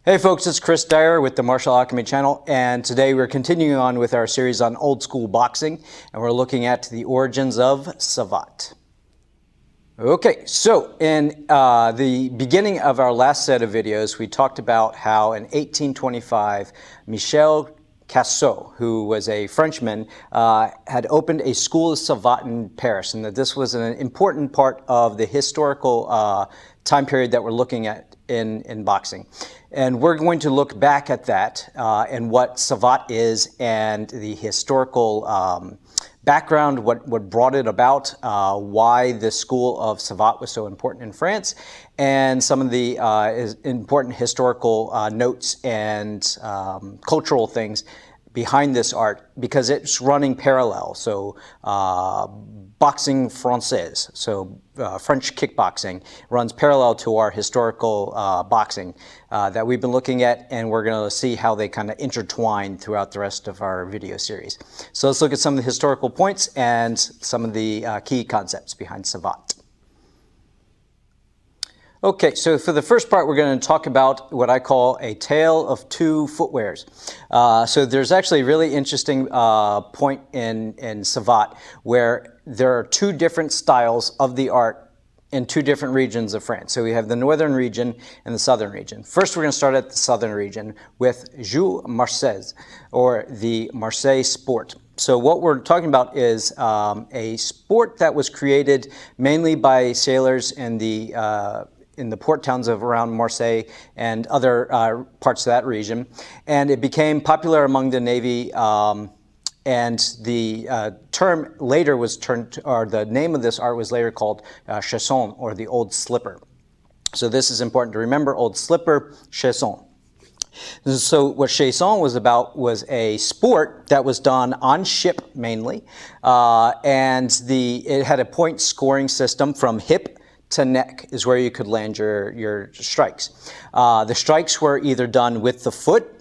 Hey folks, it's Chris Dyer with the Martial Alchemy channel, and today we're continuing on with our series on old school boxing, and we're looking at the origins of Savate. Okay, so in the beginning of our last set of videos, we talked about how in 1825, Michel Cassot, who was a Frenchman, had opened a school of Savate in Paris, and that this was an important part of the historical time period that we're looking at in boxing. And we're going to look back at that and what Savate is and the historical background, what brought it about, why the school of Savate was so important in France, and some of the important historical notes and cultural things behind this art, because it's running parallel. So boxing française, so French kickboxing, runs parallel to our historical boxing that we've been looking at, and we're going to see how they kind of intertwine throughout the rest of our video series. So let's look at some of the historical points and some of the key concepts behind Savate. Okay, so for the first part, we're going to talk about what I call a tale of two footwears. So there's actually a really interesting point in Savate where there are two different styles of the art in two different regions of France. So we have the northern region and the southern region. First, we're going to start at the southern region with Jeu Marseille, or the Marseille sport. So what we're talking about is a sport that was created mainly by sailors in the port towns of around Marseille and other parts of that region. And it became popular among the Navy, and the term later was turned, or the name of this art was later called chausson, or the old slipper. So this is important to remember: old slipper, chausson. So what chausson was about was a sport that was done on ship mainly, and it had a point scoring system from hip to neck is where you could land your strikes. The strikes were either done with the foot,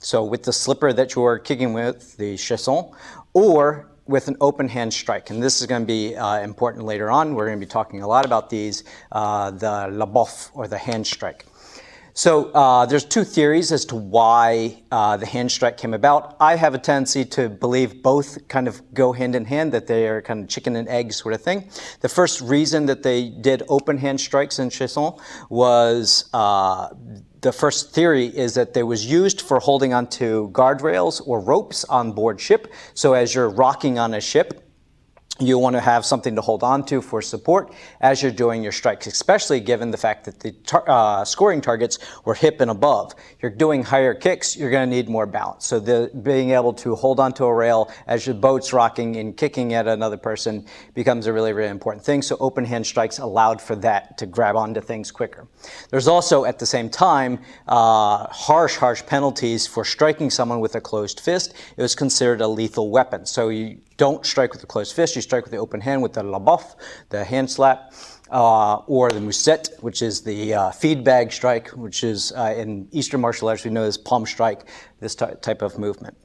so with the slipper that you were kicking with, the chausson, or with an open hand strike. And this is going to be important later on. We're going to be talking a lot about these, the liable, or the hand strike. So there's two theories as to why the hand strike came about. I have a tendency to believe both kind of go hand in hand, that they are kind of chicken and egg sort of thing. The first reason that they did open hand strikes in chausson was the first theory is that they was used for holding onto guardrails or ropes on board ship. So as you're rocking on a ship, you want to have something to hold on to for support as you're doing your strikes, especially given the fact that the scoring targets were hip and above. You're doing higher kicks, you're going to need more balance. So being able to hold onto a rail as your boat's rocking and kicking at another person becomes a really, really important thing. So open hand strikes allowed for that, to grab onto things quicker. There's also, at the same time, harsh penalties for striking someone with a closed fist. It was considered a lethal weapon. So you don't strike with a closed fist, you strike with the open hand with the liable, the hand slap, or the musette, which is the feed bag strike, which is in Eastern martial arts we know as palm strike, this type of movement.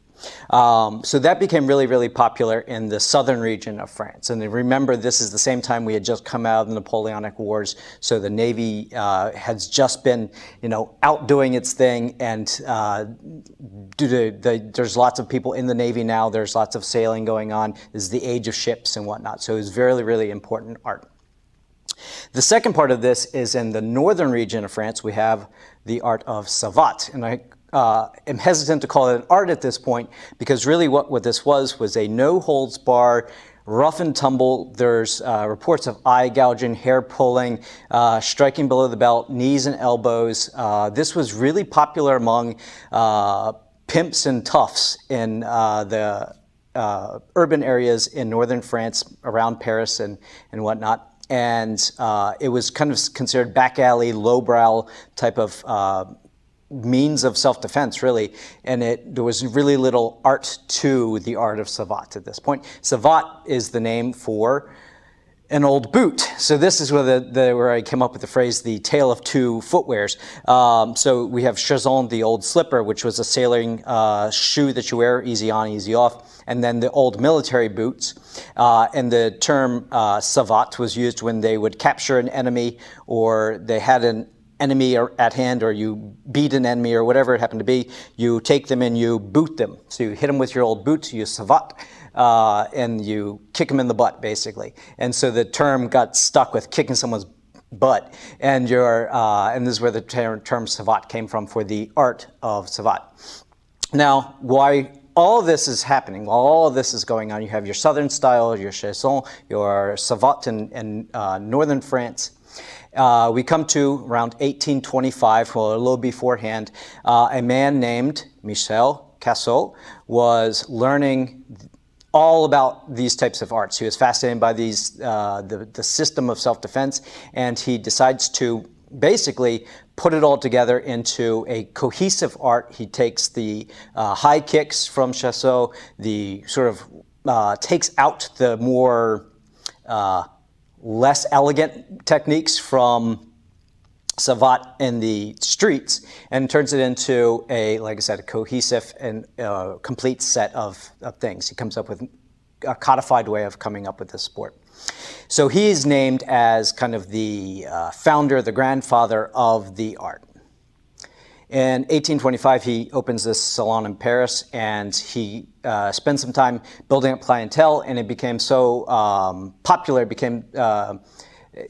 So that became really, really popular in the southern region of France. And remember, this is the same time we had just come out of the Napoleonic Wars, so the Navy has just been, outdoing its thing, and there's lots of people in the Navy now, there's lots of sailing going on, this is the age of ships and whatnot, so it's very, really important art. The second part of this is in the northern region of France. We have the art of Savate, and I am hesitant to call it an art at this point, because really what this was a no-holds-barred, rough and tumble. There's reports of eye gouging, hair pulling, striking below the belt, knees and elbows. This was really popular among pimps and toughs in the urban areas in northern France, around Paris and whatnot. And it was kind of considered back alley, lowbrow type of means of self-defense, really, and there was really little art to the art of Savate at this point. Savate is the name for an old boot. So this is where I came up with the phrase, the tale of two footwears. So we have chausson, the old slipper, which was a sailing shoe that you wear, easy on, easy off, and then the old military boots. And the term savate was used when they would capture an enemy, or they had enemy at hand, or you beat an enemy, or whatever it happened to be, you take them and you boot them. So you hit them with your old boots, you savate, and you kick them in the butt, basically. And so the term got stuck with kicking someone's butt, and this is where the term savate came from, for the art of savate. Now, why all of this is happening, while all of this is going on, you have your southern style, your chausson, your savate in northern France. We come to around 1825, well, a little beforehand, a man named Michel Cassot was learning all about these types of arts. He was fascinated by these, the system of self-defense, and he decides to basically put it all together into a cohesive art. He takes the high kicks from Cassot, the sort of takes out the more less elegant techniques from savate in the streets, and turns it into a, like I said, a cohesive and complete set of things. He comes up with a codified way of coming up with this sport. So he is named as kind of the founder, the grandfather of the art. In 1825, he opens this salon in Paris, and he spends some time building up clientele, and it became so popular, it became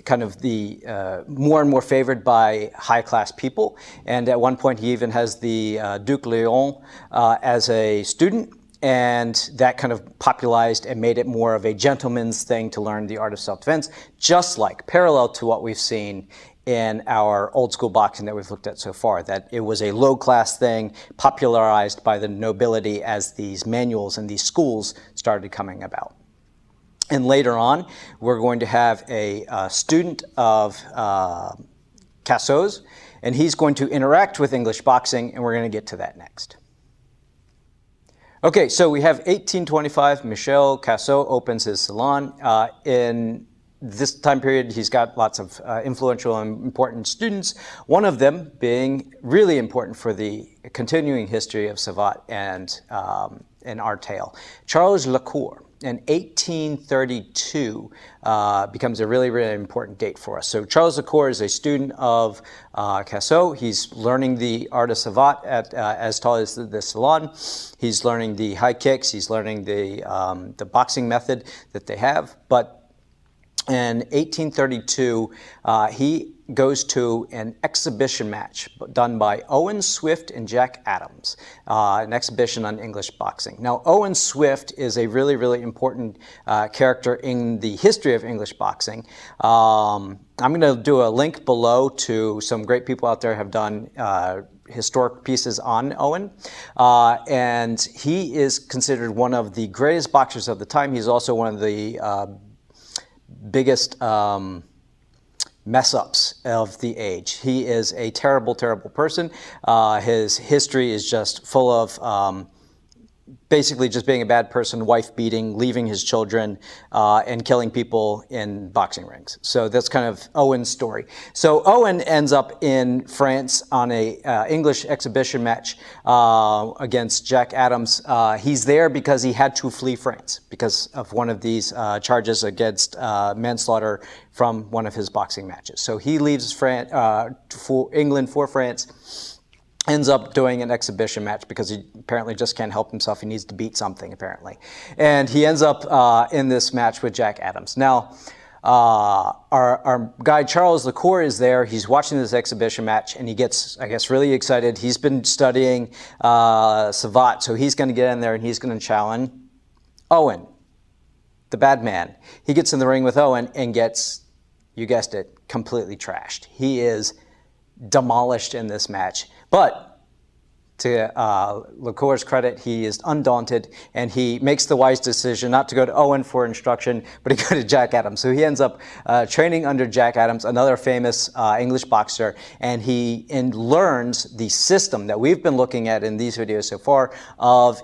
kind of the more and more favored by high-class people. And at one point, he even has the Duc Léon as a student, and that kind of popularized and made it more of a gentleman's thing to learn the art of self-defense, just like parallel to what we've seen in our old school boxing that we've looked at so far, that it was a low-class thing popularized by the nobility as these manuals and these schools started coming about. And later on, we're going to have a student of Cassot's, and he's going to interact with English boxing, and we're going to get to that next. Okay, so we have 1825, Michel Cassot opens his salon. In this time period, he's got lots of influential and important students, one of them being really important for the continuing history of savate and our tale. Charles Lacour in 1832 becomes a really, really important date for us. So Charles Lacour is a student of Cassot. He's learning the art of savate at as tall as the salon. He's learning the high kicks. He's learning the boxing method that they have. But in 1832, he goes to an exhibition match done by Owen Swift and Jack Adams, an exhibition on English boxing. Now, Owen Swift is a really, really important character in the history of English boxing. I'm going to do a link below to some great people out there who have done historic pieces on Owen, and he is considered one of the greatest boxers of the time. He's also one of the biggest mess-ups of the age. He is a terrible, terrible person. His history is just full of basically just being a bad person, wife beating, leaving his children, and killing people in boxing rings. So that's kind of Owen's story. So Owen ends up in France on a English exhibition match against Jack Adams. He's there because he had to flee France because of one of these charges against manslaughter from one of his boxing matches. So he leaves England for France, ends up doing an exhibition match because he apparently just can't help himself. He needs to beat something, apparently. And he ends up in this match with Jack Adams. Now, our guy Charles Lacour is there. He's watching this exhibition match, and he gets, I guess, really excited. He's been studying savate, so he's going to get in there and he's going to challenge Owen, the bad man. He gets in the ring with Owen and gets, you guessed it, completely trashed. He is demolished in this match. But to Lacour's credit, he is undaunted, and he makes the wise decision not to go to Owen for instruction, but to go to Jack Adams. So he ends up training under Jack Adams, another famous English boxer, and he learns the system that we've been looking at in these videos so far of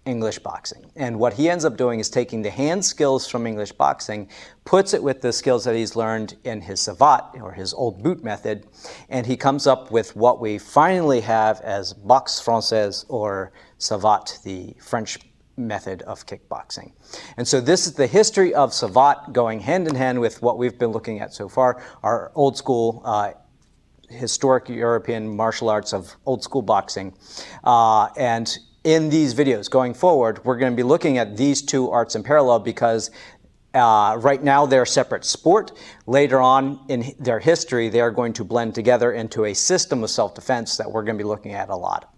English boxing. And what he ends up doing is taking the hand skills from English boxing, puts it with the skills that he's learned in his savate, or his old boot method, and he comes up with what we finally have as boxe française, or savate, the French method of kickboxing. And so this is the history of savate going hand in hand with what we've been looking at so far, our old school historic European martial arts of old school boxing. And in these videos going forward, we're going to be looking at these two arts in parallel because right now they're a separate sport. Later on in their history, they are going to blend together into a system of self-defense that we're going to be looking at a lot.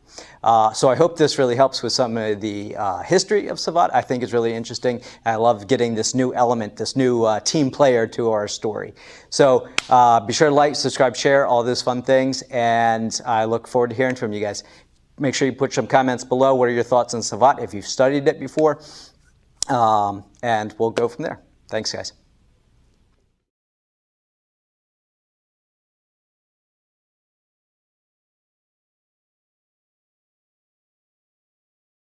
So I hope this really helps with some of the history of Savate. I think it's really interesting. I love getting this new element, this new team player to our story. So be sure to like, subscribe, share, all those fun things, and I look forward to hearing from you guys. Make sure you put some comments below. What are your thoughts on Savate if you've studied it before? And we'll go from there. Thanks, guys.